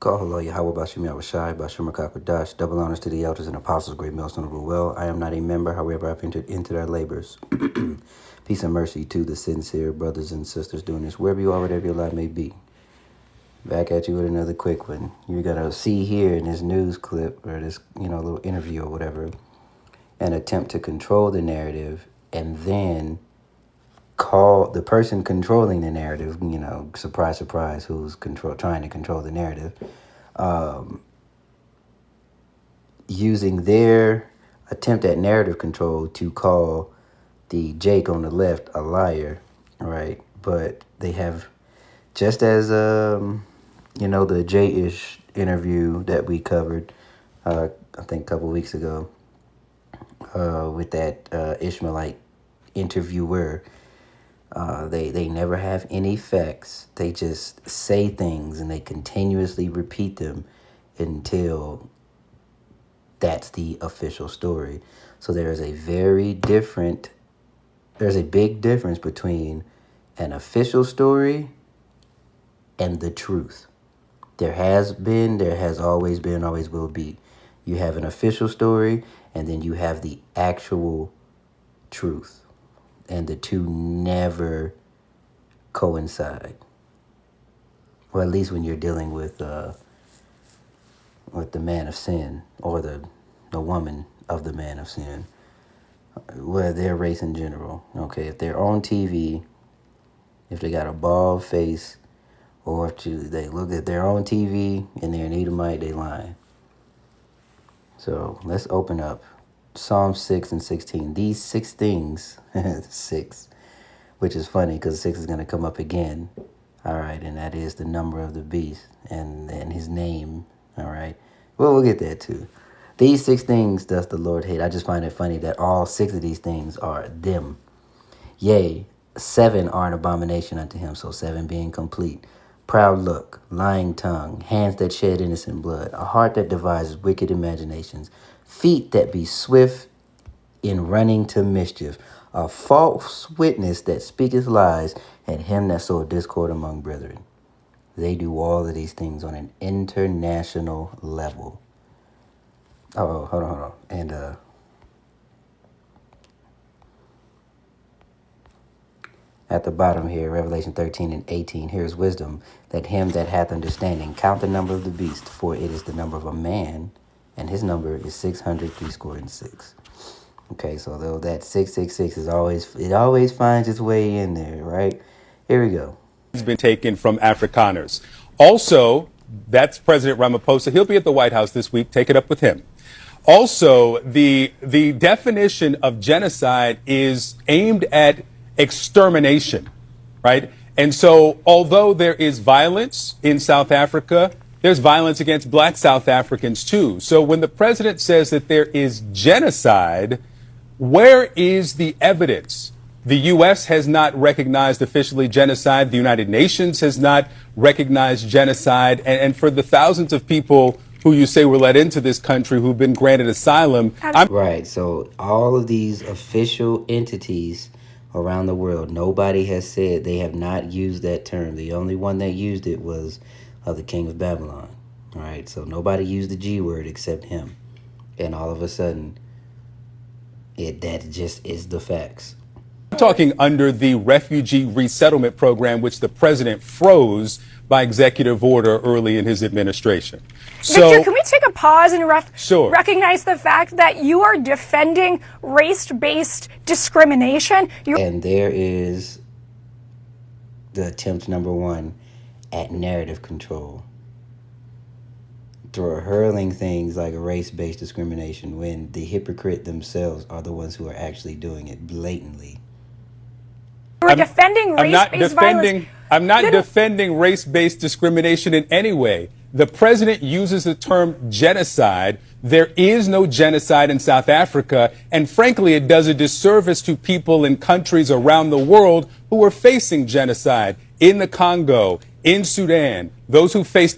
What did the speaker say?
Call hello, Yahweh Bashim Yahushai, Bashim Dash, double honors to the elders and apostles, great millstone of rule well. I am not a member, however, I've entered into their labors. Peace and mercy to the sincere brothers and sisters doing this, wherever you are, whatever your life may be. Back at you with another quick one. You're going to see here in this news clip, or this, little interview or whatever, an attempt to control the narrative and then call the person controlling the narrative, surprise, surprise, who's trying to control the narrative, using their attempt at narrative control to call the Jake on the left a liar, right? But they have, just as, the Jay-ish interview that we covered, I think a couple weeks ago, with that Ishmaelite interviewer, they never have any facts. They just say things and they continuously repeat them until that's the official story. So there's a big difference between an official story and the truth. There has always been, always will be. You have an official story and then you have the actual truth. And the two never coincide. Well, at least when you're dealing with the man of sin, or the woman of the man of sin. Well, their race in general. Okay, if they're on TV, if they got a bald face, or if they look at their own TV and they're an Edomite, they lying. So let's open up Psalm 6 and 16. These 6 things, 6, which is funny because 6 is going to come up again. All right, and that is the number of the beast and his name. All right, well, we'll get that too. These 6 things does the Lord hate. I just find it funny that all 6 of these things are them. Yea, 7 are an abomination unto him, so 7 being complete. Proud look, lying tongue, hands that shed innocent blood, a heart that devises wicked imaginations, feet that be swift in running to mischief, a false witness that speaketh lies, and him that soweth discord among brethren. They do all of these things on an international level. Oh, hold on. And at the bottom here, Revelation 13 and 18, here is wisdom, that him that hath understanding count the number of the beast, for it is the number of a man, and his number is 666. Okay, so though that 666 is always finds its way in there, right? Here we go. Has been taken from Afrikaners. Also, that's President Ramaphosa. He'll be at the White House this week. Take it up with him. Also, the definition of genocide is aimed at extermination, right? And so, although there is violence in South Africa, there's violence against black South Africans too. So when the president says that there is genocide, where is the evidence? The U.S. has not recognized officially genocide. The United Nations has not recognized genocide. And for the thousands of people who you say were let into this country who've been granted asylum. Right. So all of these official entities around the world, nobody has said, they have not used that term. The only one that used it was the king of Babylon. All right. So nobody used the G word except him. And all of a sudden, that just is the facts. I'm talking under the refugee resettlement program, which the president froze by executive order early in his administration. So, Victor, can we take a pause and sure. recognize the fact that you are defending race-based discrimination? And there is the attempt number 1 at narrative control. Through hurling things like race-based discrimination when the hypocrite themselves are the ones who are actually doing it blatantly. You're defending race-based violence. I'm not defending race-based discrimination in any way. The president uses the term genocide. There is no genocide in South Africa. And frankly, it does a disservice to people in countries around the world who are facing genocide in the Congo, in Sudan, those who face